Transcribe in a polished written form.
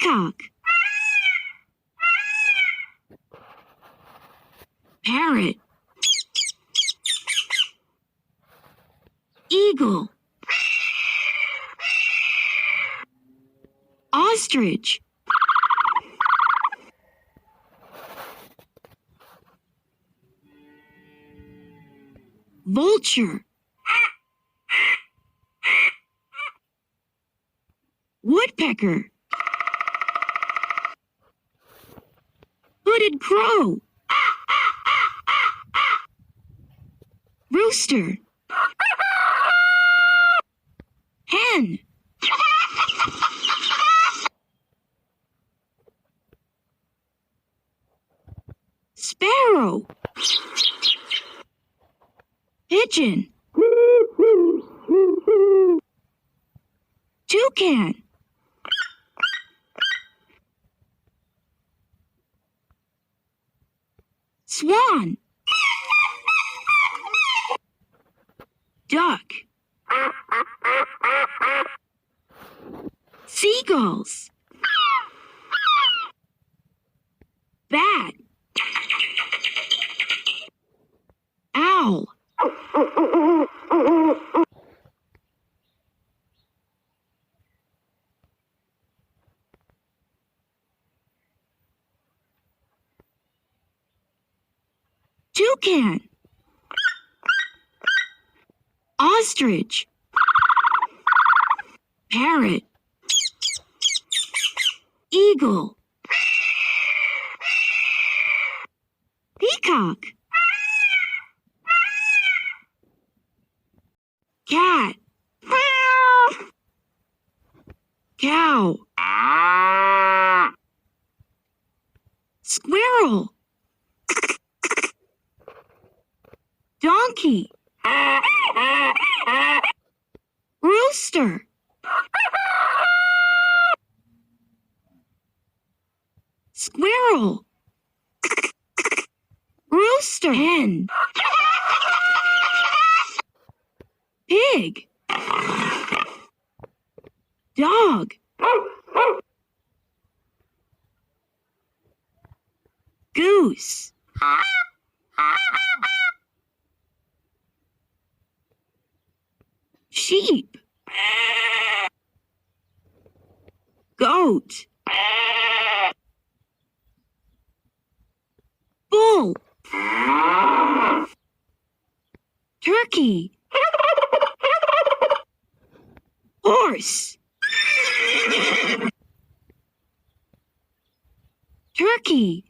Peacock. Parrot. Eagle. Ostrich. Vulture. Woodpecker. Hooded crow. Rooster. Hen. Sparrow. Pigeon. Toucan. Swan. Duck. Seagulls. Bat. Owl. Toucan. Ostrich. Parrot. Eagle. Peacock. Cat. Cow. Squirrel. Donkey. Rooster. Squirrel. Rooster. Hen. Pig. Dog. Goose. Sheep. Goat. Bull. Turkey. Horse. Turkey.